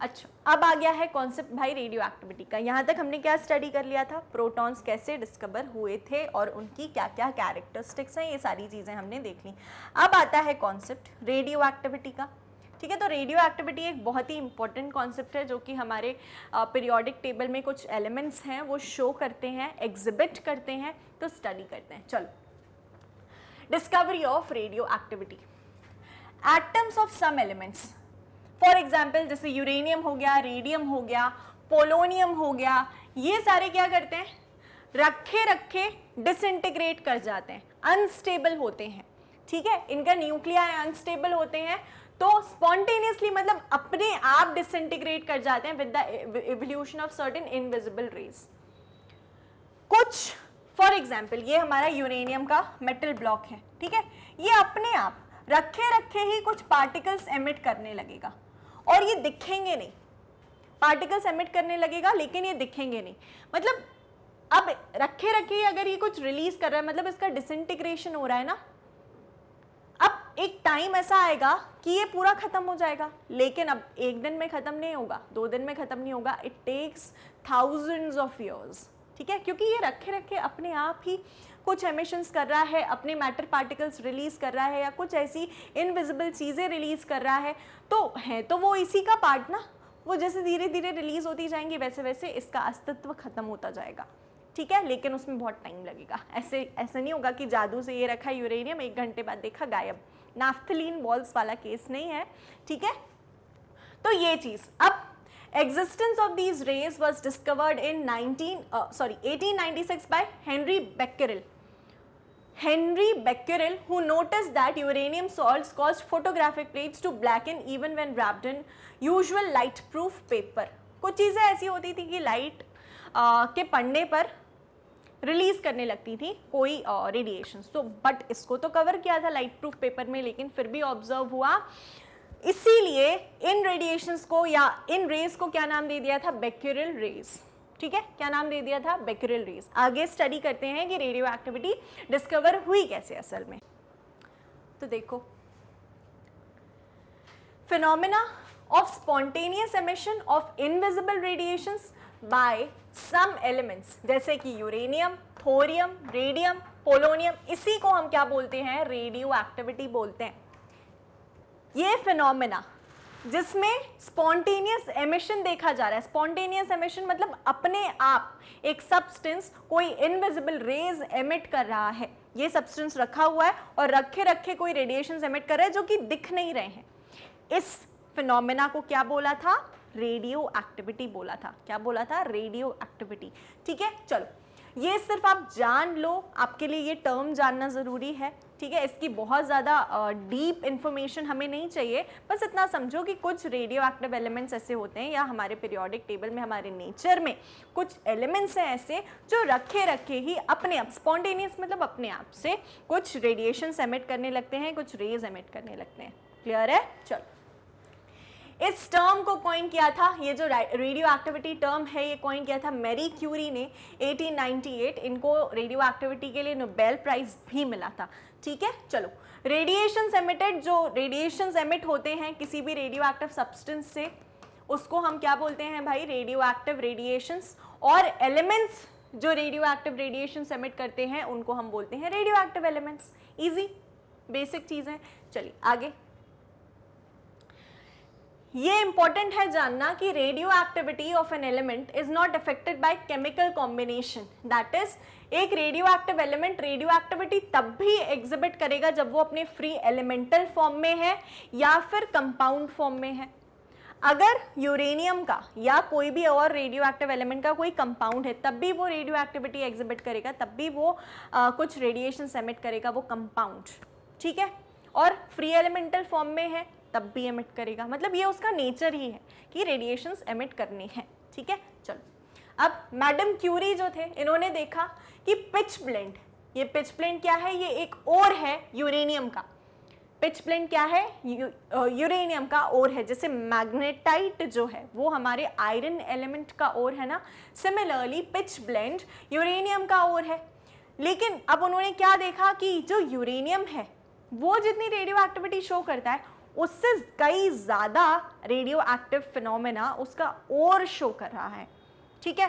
अच्छा, अब आ गया है कॉन्सेप्ट भाई रेडियो एक्टिविटी का। यहाँ तक हमने क्या स्टडी कर लिया था, प्रोटॉन्स कैसे डिस्कवर हुए थे और उनकी क्या क्या कैरेक्टरिस्टिक्स हैं, ये सारी चीज़ें हमने देख ली। अब आता है कॉन्सेप्ट रेडियो एक्टिविटी का, ठीक है। तो रेडियो एक्टिविटी एक बहुत ही इंपॉर्टेंट कॉन्सेप्ट है जो कि हमारे पीरियोडिक टेबल में कुछ एलिमेंट्स हैं वो शो करते हैं, एग्जिबिट करते हैं, तो स्टडी करते हैं। चलो, discovery of radio activity. Atoms of some elements, for example जैसे यूरेनियम हो गया, रेडियम हो गया, पोलोनियम हो गया, ये सारे क्या करते हैं, रखे रखे डिसइंटीग्रेट कर जाते हैं, अनस्टेबल होते हैं, ठीक है। इनका न्यूक्लियाई अनस्टेबल होते हैं, तो स्पॉन्टेनियसली मतलब अपने आप डिसइंटीग्रेट कर जाते हैं with the evolution of certain invisible rays. कुछ फॉर एग्जाम्पल ये हमारा यूरेनियम का मेटल ब्लॉक है, ठीक है, ये अपने आप रखे रखे ही कुछ पार्टिकल्स एमिट करने लगेगा और ये दिखेंगे नहीं। पार्टिकल्स एमिट करने लगेगा लेकिन ये दिखेंगे नहीं, मतलब अब रखे रखे ही अगर ये कुछ रिलीज कर रहा है मतलब इसका डिसइंटीग्रेशन हो रहा है ना। अब एक टाइम ऐसा आएगा कि ये पूरा खत्म हो जाएगा, लेकिन अब एक दिन में खत्म नहीं होगा, 2 दिन में खत्म नहीं होगा, it takes thousands of years, ठीक है, क्योंकि ये रखे रखे अपने आप ही कुछ एमिशंस कर रहा है, अपने मैटर पार्टिकल्स रिलीज कर रहा है या कुछ ऐसी इनविजिबल चीज़ें रिलीज कर रहा है, तो है तो वो इसी का पार्ट ना। वो जैसे धीरे धीरे रिलीज होती जाएंगी वैसे वैसे इसका अस्तित्व खत्म होता जाएगा, ठीक है, लेकिन उसमें बहुत टाइम लगेगा। ऐसे नहीं होगा कि जादू से ये रखा यूरेनियम 1 घंटे बाद देखा गायब। नाफ्थलीन बॉल्स वाला केस नहीं है, ठीक है। तो ये चीज़, अब existence of these rays was discovered in 1896 by Henry Becquerel. Henry Becquerel, who noticed that uranium salts caused photographic plates to blacken even when wrapped in usual light-proof paper. कुछ चीज़ें ऐसी होती थी कि लाइट के पढ़ने पर रिलीज करने लगती थी कोई रेडिएशन, तो बट इसको तो कवर किया था लाइट प्रूफ पेपर में, लेकिन फिर भी ऑब्जर्व हुआ। इसीलिए इन रेडिएशंस को या इन रेज को क्या नाम दे दिया था, बेक्यूरेल रेज, ठीक है, क्या नाम दे दिया था, बेक्यूरेल रेज। आगे स्टडी करते हैं कि रेडियो एक्टिविटी डिस्कवर हुई कैसे असल में। तो देखो, phenomena of spontaneous emission of invisible radiations by some elements, जैसे कि यूरेनियम, थोरियम, रेडियम, पोलोनियम, इसी को हम क्या बोलते हैं, रेडियो एक्टिविटी बोलते हैं। ये फिनोमेना जिसमें स्पॉन्टेनियस एमिशन देखा जा रहा है, स्पॉन्टेनियस एमिशन मतलब अपने आप एक सब्सटेंस कोई इनविजिबल रेज एमिट कर रहा है, ये सब्सटेंस रखा हुआ है और रखे रखे कोई रेडिएशंस एमिट कर रहा है जो कि दिख नहीं रहे हैं। इस फिनोमेना को क्या बोला था, रेडियो एक्टिविटी बोला था। क्या बोला था, रेडियो एक्टिविटी, ठीक है। चलो, ये सिर्फ आप जान लो, आपके लिए ये टर्म जानना ज़रूरी है, ठीक है। इसकी बहुत ज़्यादा डीप इंफॉर्मेशन हमें नहीं चाहिए, बस इतना समझो कि कुछ रेडियो एक्टिव एलिमेंट्स ऐसे होते हैं या हमारे पीरियोडिक टेबल में, हमारे नेचर में कुछ एलिमेंट्स हैं ऐसे जो रखे रखे ही अपने आप, स्पॉन्टेनियस मतलब अपने आप से कुछ रेडिएशंस एमिट करने लगते हैं, कुछ रेज एमिट करने लगते हैं। क्लियर है, चलो। इस टर्म को कॉइन किया था, ये जो रेडियो एक्टिविटी टर्म है ये कॉइन किया था मैरी क्यूरी ने 1898। इनको रेडियो एक्टिविटी के लिए नोबेल प्राइज भी मिला था, ठीक है। चलो, रेडिएशंस एमिटेड, जो रेडिएशंस एमिट होते हैं किसी भी रेडियो एक्टिव सब्सटेंस से, उसको हम क्या बोलते हैं भाई, रेडियो एक्टिव रेडिएशंस। और एलिमेंट्स जो रेडियो एक्टिव रेडिएशन एमिट करते हैं उनको हम बोलते हैं radioactive elements. Easy basic चीजें। चलिए आगे, ये इंपॉर्टेंट है जानना कि radioactivity of an element is not affected by chemical combination. That is, एक radioactive element radioactivity तब भी एग्जिबिट करेगा जब वो अपने फ्री एलिमेंटल फॉर्म में है या फिर कंपाउंड फॉर्म में है। अगर यूरेनियम का या कोई भी और रेडियो एक्टिव एलिमेंट का कोई कंपाउंड है तब भी वो रेडियो एक्टिविटी एग्जिबिट करेगा, तब भी वो कुछ रेडिएशन एमिट करेगा, वो कंपाउंड, ठीक है। और फ्री एलिमेंटल फॉर्म में है तब भी एमिट करेगा, मतलब ये उसका नेचर ही है कि रेडिएशंस एमिट करने हैं, ठीक है। चलो, अब मैडम क्यूरी जो थे, इन्होंने देखा कि पिच ब्लेंड, ये पिच ब्लेंड क्या है, ये एक ओर है यूरेनियम का। पिच ब्लेंड क्या है, यूरेनियम का ओर है। जैसे मैग्नेटाइट जो है वो हमारे आयरन एलिमेंट का ओर है ना, सिमिलरली पिच ब्लेंड यूरेनियम का ओर है। लेकिन अब उन्होंने क्या देखा कि जो यूरेनियम है वो जितनी रेडियो एक्टिविटी शो करता है उससे कई ज़्यादा रेडियो एक्टिव फिनोमेना उसका ओर शो कर रहा है, ठीक है।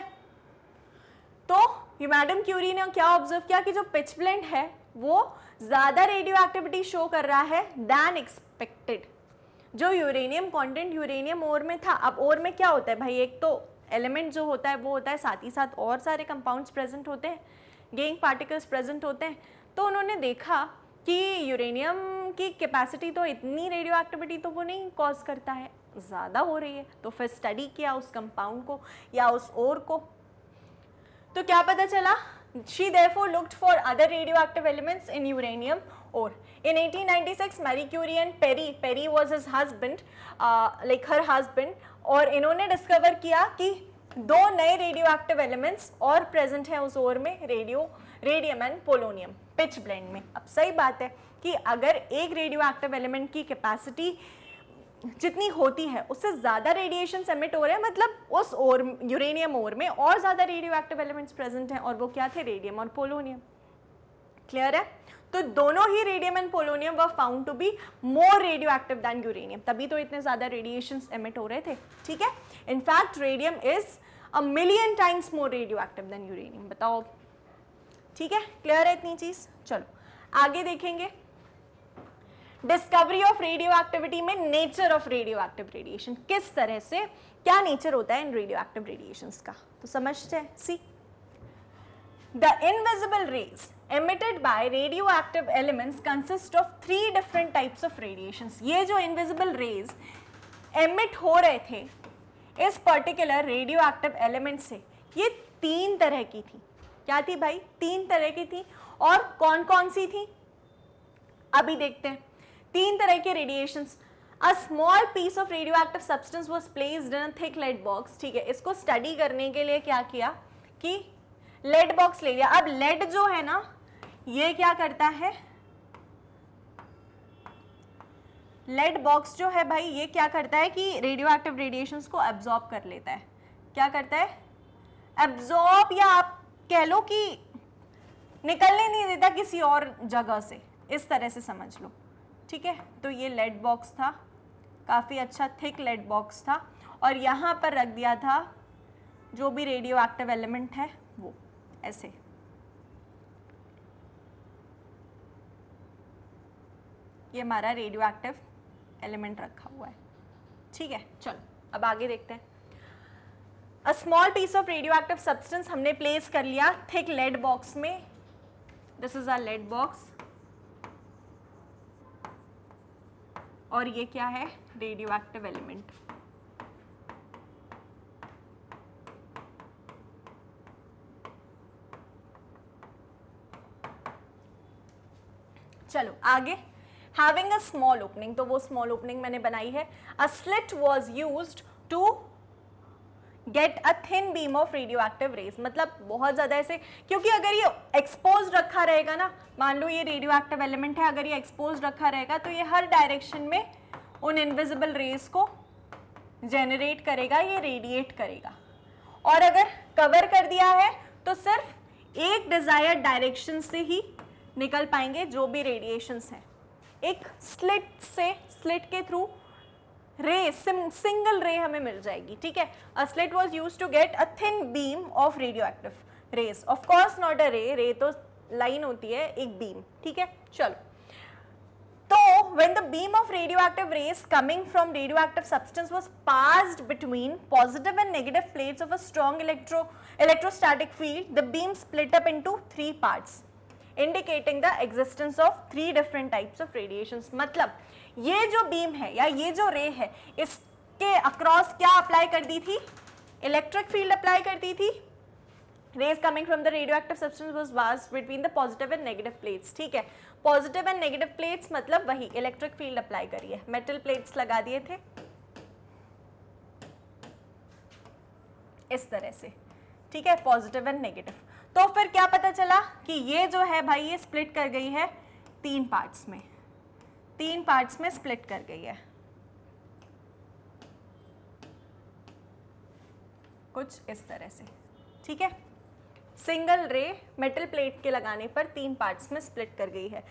तो ये मैडम क्यूरी ने क्या ऑब्जर्व किया कि जो पिच ब्लेंड है वो ज़्यादा रेडियो एक्टिविटी शो कर रहा है दैन एक्सपेक्टेड। जो यूरेनियम कंटेंट यूरेनियम ओर में था, अब ओर में क्या होता है भाई, एक तो एलिमेंट जो होता है वो होता है, साथ ही साथ और सारे कंपाउंड्स प्रेजेंट होते हैं, गेइंग पार्टिकल्स प्रेजेंट होते हैं। तो उन्होंने देखा कि यूरेनियम की कैपेसिटी तो इतनी रेडियो एक्टिविटी तो वो नहीं कॉज करता है, ज़्यादा हो रही है। तो फिर स्टडी किया उस कंपाउंड को या उस ओर को, तो क्या पता चला, she therefore looked for other radioactive elements in uranium ore. In 1896 Marie Curie and Perry was his husband, like her husband, और इन्होंने डिस्कवर किया कि दो नए रेडियो एक्टिव एलिमेंट्स और प्रेजेंट है उस ओर में, radium and polonium pitch blend में। अब सही बात है कि अगर एक रेडियो एक्टिव एलिमेंट की कैपेसिटी जितनी होती है उससे ज़्यादा रेडिएशन एमिट हो रहे हैं, मतलब उस ओर यूरेनियम ओर में और ज़्यादा रेडियो एक्टिव एलिमेंट्स प्रेजेंट हैं, और वो क्या थे, रेडियम और पोलोनियम। क्लियर है। तो दोनों ही radium and polonium were found to be more radio active than uranium, तभी तो इतने ज़्यादा रेडिएशन एमिट हो रहे थे, ठीक है। In fact radium is a million times more radio active than uranium. बताओ, ठीक है, क्लियर है इतनी चीज़। चलो आगे देखेंगे, डिस्कवरी ऑफ रेडियो एक्टिविटी में nature of radio active radiation, किस तरह से क्या नेचर होता है इन रेडियो एक्टिव रेडिएशंस का, तो समझते हैं। See, the invisible rays emitted by radioactive elements consist of 3 different types of radiations। ये जो इनविजिबल रेज emit हो रहे थे इस पर्टिकुलर रेडियो एक्टिव एलिमेंट से, ये 3 तरह की थी। क्या थी भाई, 3 तरह की थी। और कौन कौन सी थी अभी देखते हैं। 3 तरह के radiations. A small piece of radio active substance was placed in a thick lead box. ठीक है, इसको स्टडी करने के लिए क्या किया कि लेड बॉक्स ले लिया। अब लेड जो है ना, ये क्या करता है, लेड बॉक्स जो है भाई, ये क्या करता है कि रेडियो एक्टिव रेडिएशंस को एब्जॉर्ब कर लेता है। क्या करता है, एब्जॉर्ब, या आप कह लो कि निकलने नहीं देता किसी और जगह से, इस तरह से समझ लो। ठीक है, तो ये लेड बॉक्स था, काफ़ी अच्छा थिक लेड बॉक्स था, और यहाँ पर रख दिया था जो भी रेडियो एक्टिव एलिमेंट है वो, ऐसे। ये हमारा रेडियो एक्टिव एलिमेंट रखा हुआ है। ठीक है, चलो अब आगे देखते हैं। A small piece of radio active substance हमने प्लेस कर लिया थिक लेड बॉक्स में। This is a lead box, और ये क्या है, रेडियो एक्टिव एलिमेंट। चलो आगे, हैविंग अ स्मॉल ओपनिंग, तो वो स्मॉल ओपनिंग मैंने बनाई है। A slit was used to get a thin beam of radio active rays, मतलब बहुत ज़्यादा ऐसे, क्योंकि अगर ये एक्सपोज रखा रहेगा ना, मान लो ये रेडियो एक्टिव एलिमेंट है, अगर ये एक्सपोज रखा रहेगा तो ये हर डायरेक्शन में उन इनविजिबल रेज को जेनरेट करेगा, ये रेडिएट करेगा। और अगर कवर कर दिया है तो सिर्फ एक डिजायर्ड डायरेक्शन से ही निकल पाएंगे जो भी रेडिएशंस हैं। एक स्लिट से, स्लिट के थ्रू रे, सिंगल रे हमें मिल जाएगी, ठीक है। A slit was used to get a thin beam of radio active rays, of course not a ray, ray तो लाइन होती है, एक बीम, ठीक है। चलो, तो when the beam of radioactive rays coming from radioactive substance was passed between positive and negative plates of a strong electrostatic field, the beam split up into 3 parts, indicating the existence of 3 different types of radiations. मतलब ये जो बीम है या ये जो रे है, इसके अक्रॉस क्या अप्लाई कर दी थी? इलेक्ट्रिक फील्ड अप्लाई कर दी थी। Rays coming from the radioactive substance was passed between the positive and negative plates, ठीक है। पॉजिटिव एंड नेगेटिव प्लेट्स मतलब वही इलेक्ट्रिक फील्ड अप्लाई करिए, मेटल प्लेट्स लगा दिए थे इस तरह से, ठीक है, पॉजिटिव एंड नेगेटिव। तो फिर क्या पता चला कि ये जो है भाई ये स्प्लिट कर गई है 3 पार्ट्स में, 3 पार्ट्स में स्प्लिट कर गई है, कुछ इस तरह से, ठीक है। सिंगल रे मेटल प्लेट के लगाने पर 3 पार्ट्स में स्प्लिट कर गई है।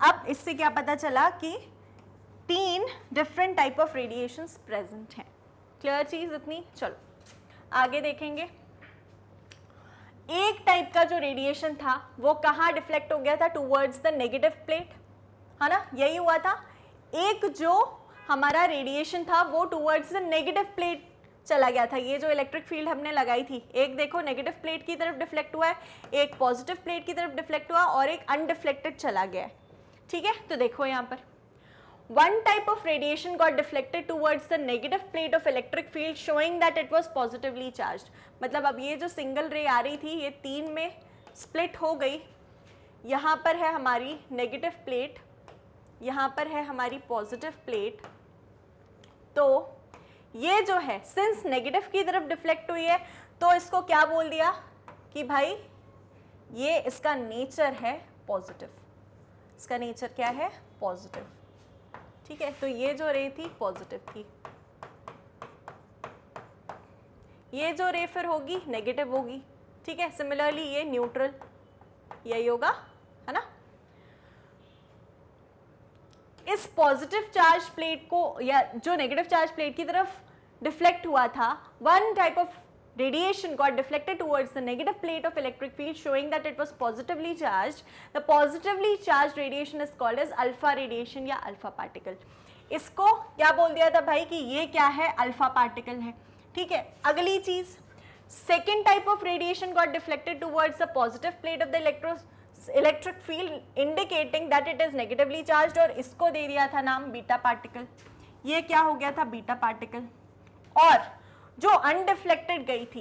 अब इससे क्या पता चला कि 3 different type of radiations present हैं। क्लियर चीज इतनी? चलो आगे देखेंगे। एक टाइप का जो रेडिएशन था वो कहाँ डिफ्लेक्ट हो गया था? टूवर्ड्स द नेगेटिव प्लेट, है ना, यही हुआ था। एक जो हमारा रेडिएशन था वो टूवर्ड्स द नेगेटिव प्लेट चला गया था। ये जो इलेक्ट्रिक फील्ड हमने लगाई थी, एक देखो नेगेटिव प्लेट की तरफ डिफ्लेक्ट हुआ है, एक पॉजिटिव प्लेट की तरफ डिफ्लेक्ट हुआ और एक अनडिफ्लेक्टेड चला गया है, ठीक है। तो देखो यहाँ पर one type of radiation got deflected towards the negative plate of electric field showing that it was positively charged. मतलब अब ये जो सिंगल रे आ रही थी ये 3 में स्प्लिट हो गई। यहाँ पर है हमारी नेगेटिव प्लेट, यहाँ पर है हमारी पॉजिटिव प्लेट। तो ये जो है सिंस नेगेटिव की तरफ डिफ्लेक्ट हुई है तो इसको क्या बोल दिया कि भाई ये इसका नेचर है पॉजिटिव, इसका नेचर क्या है? पॉजिटिव, ठीक है। तो ये जो रे थी पॉजिटिव थी, ये जो रे फिर होगी नेगेटिव होगी, ठीक है। सिमिलरली ये न्यूट्रल, यही होगा, है ना। इस पॉजिटिव चार्ज प्लेट को या जो नेगेटिव चार्ज प्लेट की तरफ डिफ्लेक्ट हुआ था, one type of radiation got deflected towards the negative plate of electric field showing that it was positively charged. The positively charged radiation is called as alpha radiation या alpha particle. इसको क्या बोल दिया था भाई कि ये क्या है? अल्फा पार्टिकल है, ठीक है। अगली चीज, second type of radiation got deflected towards the positive plate of the electric field indicating that it is negatively charged और इसको दे दिया था नाम बीटा पार्टिकल। ये क्या हो गया था? Beta particle. और जो अनडिफ्लेक्टेड गई थी,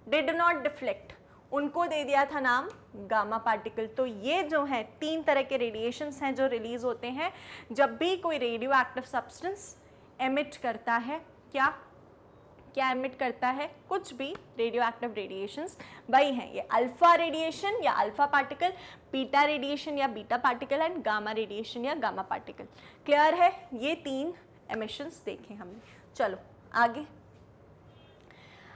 डिड नॉट डिफ्लेक्ट, उनको दे दिया था नाम गामा पार्टिकल। तो ये जो है 3 तरह के रेडिएशंस हैं जो रिलीज होते हैं जब भी कोई रेडियो एक्टिव सब्सटेंस एमिट करता है। क्या क्या एमिट करता है? कुछ भी रेडियो एक्टिव रेडिएशंस वही हैं, ये अल्फा रेडिएशन या अल्फा पार्टिकल, बीटा रेडिएशन या beta particle and gamma radiation या गामा पार्टिकल। क्लियर है? ये 3 एमिशंस देखे हमने। चलो आगे।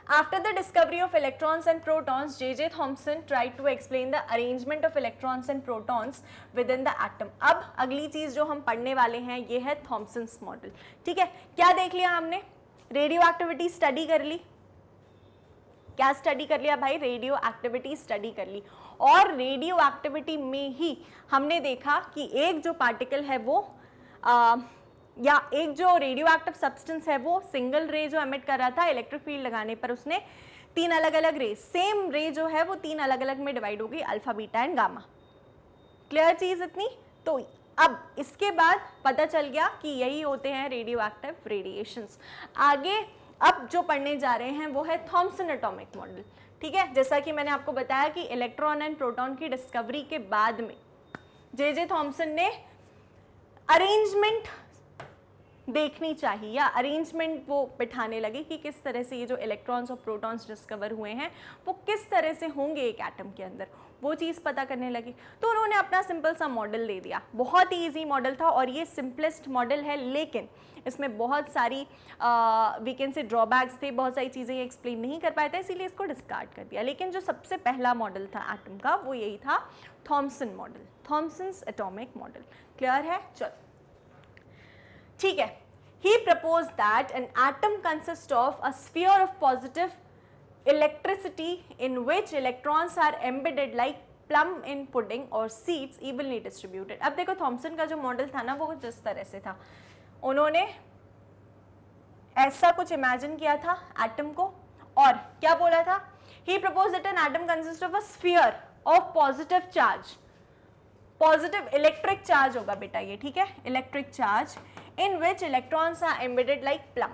After the discovery of electrons and protons, J.J. Thomson tried to explain the arrangement of electrons and protons within the atom. अब अगली चीज जो हम पढ़ने वाले हैं ये है थॉमसन्स मॉडल, ठीक है। क्या देख लिया हमने? रेडियो एक्टिविटी स्टडी कर ली। क्या स्टडी कर लिया भाई? रेडियो एक्टिविटी स्टडी कर ली। और रेडियो एक्टिविटी में ही हमने देखा कि एक जो पार्टिकल है वो या एक जो रेडियो एक्टिव सब्सटेंस है वो सिंगल रे जो एमिट कर रहा था, इलेक्ट्रिक फील्ड लगाने पर उसने 3 अलग अलग रे, सेम रे जो है वो 3 अलग अलग में डिवाइड हो गई, alpha, beta and gamma. Clear चीज इतनी? तो अब इसके बाद पता चल गया कि यही होते हैं रेडियो एक्टिव रेडिएशंस। आगे अब जो पढ़ने जा रहे हैं वो है थॉमसन एटॉमिक मॉडल, ठीक है। जैसा कि मैंने आपको बताया कि इलेक्ट्रॉन एंड प्रोटॉन की डिस्कवरी के बाद में J.J. थॉमसन ने अरेंजमेंट देखनी चाहिए या अरेंजमेंट वो बिठाने लगे कि किस तरह से ये जो इलेक्ट्रॉन्स और प्रोटॉन्स डिस्कवर हुए हैं वो किस तरह से होंगे एक एटम के अंदर, वो चीज़ पता करने लगे। तो उन्होंने अपना सिंपल सा मॉडल दे दिया। बहुत ही ईजी मॉडल था और ये सिंपलेस्ट मॉडल है, लेकिन इसमें बहुत सारी वी कैन से ड्रॉबैक्स थे, बहुत सारी चीज़ें ये एक्सप्लेन नहीं कर पाए थे, इसीलिए इसको डिस्कार्ड कर दिया। लेकिन जो सबसे पहला मॉडल था एटम का वो यही था, Thompson model, Thomson's atomic model. Clear है? चलो ठीक है। He proposed that an atom consists of a sphere of positive electricity in which electrons are embedded like plum in pudding or seeds evenly distributed. अब देखो थॉमसन का जो मॉडल था ना वो जिस तरह से था, उन्होंने ऐसा कुछ इमेजिन किया था एटम को, और क्या बोला था? He proposed that an atom consists of a sphere of positive charge, positive electric charge होगा बेटा ये, ठीक है, electric charge in which electrons are embedded like plum.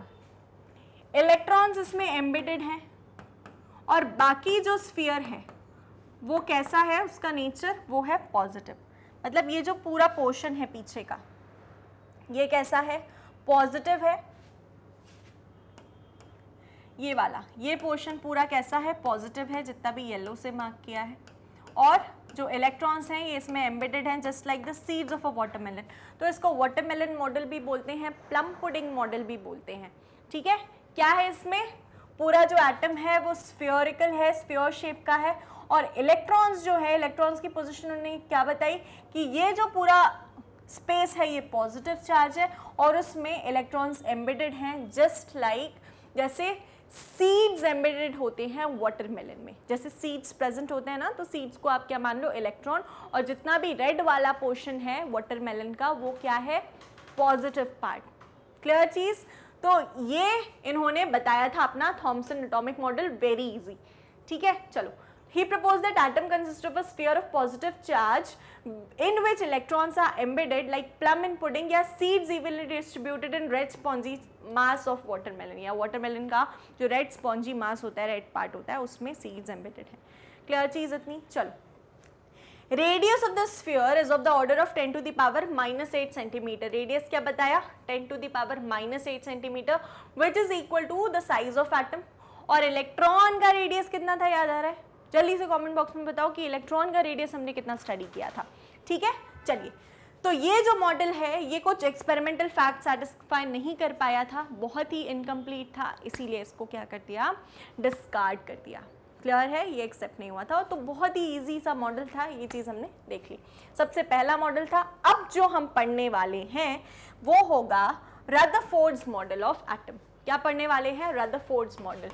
Electrons इसमें एम्बेडेड हैं और बाकी जो स्फीयर है वो कैसा है, उसका नेचर वो है पॉजिटिव. मतलब ये जो पूरा पोर्शन है पीछे का ये कैसा है, पॉजिटिव है. ये वाला ये पोर्शन पूरा कैसा है, पॉजिटिव है, जितना भी येलो से मार्क किया है. और जो इलेक्ट्रॉन्स हैं ये इसमें एम्बेडेड हैं just like the seeds of a watermelon. तो इसको वाटरमेलन मॉडल भी बोलते हैं, प्लम पुडिंग मॉडल भी बोलते हैं. ठीक है, क्या है इसमें, पूरा जो एटम है वो स्फीयरिकल है, स्फीयर शेप का है, और इलेक्ट्रॉन्स जो है, इलेक्ट्रॉन्स की पोजीशन उन्होंने क्या बताई कि ये जो पूरा स्पेस है ये पॉजिटिव चार्ज है और उसमें इलेक्ट्रॉन्स एम्बेडेड हैं जस्ट लाइक जैसे सीड्स एम्बेडेड होते हैं वाटरमेलन में. जैसे सीड्स प्रेजेंट होते हैं ना, तो सीड्स को आप क्या मान लो, इलेक्ट्रॉन, और जितना भी रेड वाला पोर्शन है वाटरमेलन का वो क्या है, पॉजिटिव पार्ट. क्लियर चीज. तो ये इन्होंने बताया था अपना Thomson atomic model, very easy. ठीक है, चलो. He proposed that atom consists of a sphere of positive charge in which electrons are embedded like plum in pudding या seeds evenly distributed in red spongy mass of watermelon. या watermelon का जो red spongy mass होता है, red part होता है, उसमें seeds embedded है. क्लियर चीज इतनी. चलो. Radius of the sphere is of the order of 10 to the power minus 8 centimeter. Radius क्या बताया, 10 to the power minus 8 centimeter, which is equal to the size of atom. और इलेक्ट्रॉन का रेडियस कितना था, याद आ रहा है? जल्दी से कमेंट बॉक्स में बताओ कि इलेक्ट्रॉन का रेडियस हमने कितना स्टडी किया था. ठीक है, चलिए. तो ये जो मॉडल है ये कुछ एक्सपेरिमेंटल फैक्ट सेटिस्फाई नहीं कर पाया था, बहुत ही इनकम्प्लीट था, इसीलिए इसको क्या कर दिया, डिस्कार्ड कर दिया. क्लियर है, ये एक्सेप्ट नहीं हुआ था. तो बहुत ही इजी सा मॉडल था, ये चीज़ हमने देख ली. सबसे पहला मॉडल था. अब जो हम पढ़ने वाले हैं वो होगा रदरफोर्ड्स मॉडल ऑफ एटम. क्या पढ़ने वाले हैं, रदरफोर्ड्स मॉडल.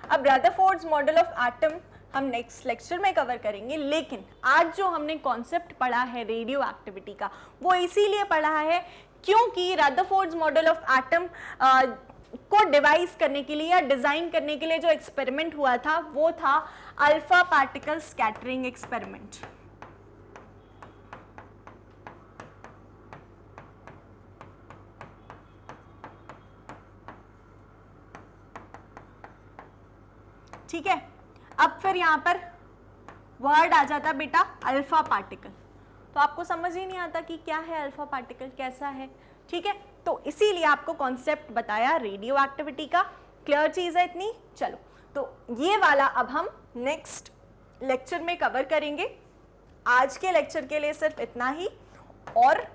अब रदरफोर्ड्स मॉडल ऑफ एटम हम नेक्स्ट लेक्चर में कवर करेंगे, लेकिन आज जो हमने कॉन्सेप्ट पढ़ा है रेडियो एक्टिविटी का वो इसीलिए पढ़ा है क्योंकि रदरफोर्ड्स मॉडल ऑफ एटम को डिवाइस करने के लिए या डिजाइन करने के लिए जो एक्सपेरिमेंट हुआ था वो था अल्फा पार्टिकल स्कैटरिंग एक्सपेरिमेंट. ठीक है, अब फिर यहाँ पर वर्ड आ जाता बेटा अल्फा पार्टिकल. तो आपको समझ ही नहीं आता कि क्या है अल्फा पार्टिकल, कैसा है. ठीक है, तो इसीलिए आपको कॉन्सेप्ट बताया रेडियो एक्टिविटी का. क्लियर चीज है इतनी. चलो, तो ये वाला अब हम नेक्स्ट लेक्चर में कवर करेंगे. आज के लेक्चर के लिए सिर्फ इतना ही, और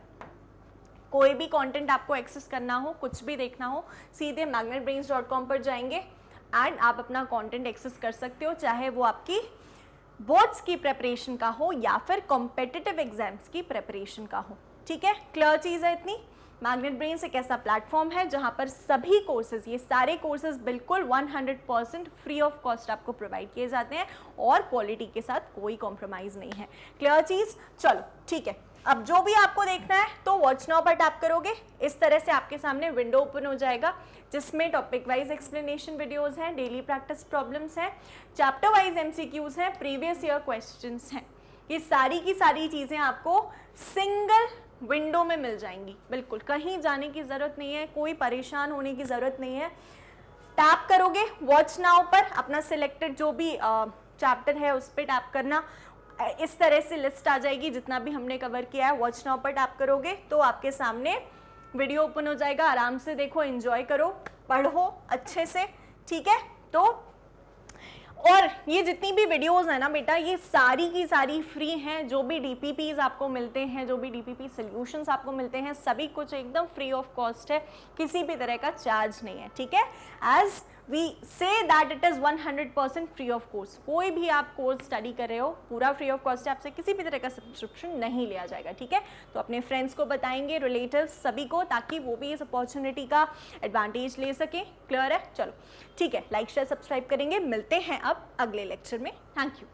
कोई भी कंटेंट आपको एक्सेस करना हो, कुछ भी देखना हो, सीधे magnetbrains.com पर जाएंगे एंड आप अपना कंटेंट एक्सेस कर सकते हो, चाहे वो आपकी बोर्ड्स की प्रेपरेशन का हो या फिर कॉम्पिटिटिव एग्जाम्स की प्रेपरेशन का हो. ठीक है, क्लियर चीज़ है इतनी. मैग्नेट ब्रेन्स एक ऐसा प्लेटफॉर्म है जहां पर सभी कोर्सेज, ये सारे कोर्सेज बिल्कुल 100% फ्री ऑफ कॉस्ट आपको प्रोवाइड किए जाते हैं और क्वालिटी के साथ कोई कॉम्प्रोमाइज़ नहीं है. क्लियर चीज़. चलो ठीक है, अब जो भी आपको देखना है तो वॉच नाउ पर टैप करोगे, इस तरह से आपके सामने विंडो ओपन हो जाएगा जिसमें टॉपिक वाइज एक्सप्लेनेशन वीडियोस हैं, डेली प्रैक्टिस प्रॉब्लम्स हैं, चैप्टर वाइज एमसीक्यूज हैं, प्रीवियस ईयर क्वेश्चंस हैं. ये सारी की सारी चीज़ें आपको सिंगल विंडो में मिल जाएंगी. बिल्कुल कहीं जाने की ज़रूरत नहीं है, कोई परेशान होने की ज़रूरत नहीं है. टैप करोगे वॉच नाउ पर, अपना सिलेक्टेड जो भी चैप्टर है उस पर टैप करना, इस तरह से लिस्ट आ जाएगी जितना भी हमने कवर किया है. वॉच नाउ पर टैप करोगे तो आपके सामने वीडियो ओपन हो जाएगा. आराम से देखो, एंजॉय करो, पढ़ो अच्छे से. ठीक है, तो और ये जितनी भी वीडियोस है ना बेटा, ये सारी की सारी फ्री हैं. जो भी डीपीपीज आपको मिलते हैं, जो भी डीपीपी सॉल्यूशंस आपको मिलते हैं, सभी कुछ एकदम फ्री ऑफ कॉस्ट है, किसी भी तरह का चार्ज नहीं है. ठीक है, as we say that it is 100% free of course. कोई भी आप कोर्स स्टडी कर रहे हो पूरा फ्री ऑफ कॉस्ट है, आपसे किसी भी तरह का सब्सक्रिप्शन नहीं लिया जाएगा, ठीक है। तो अपने फ्रेंड्स को बताएंगे, रिलेटिव्स सभी को, ताकि वो भी इस अपॉर्चुनिटी का एडवांटेज ले सकें। क्लियर है? चलो ठीक है, लाइक शेयर सब्सक्राइब करेंगे। मिलते हैं अब अगले लेक्चर में। Thank you.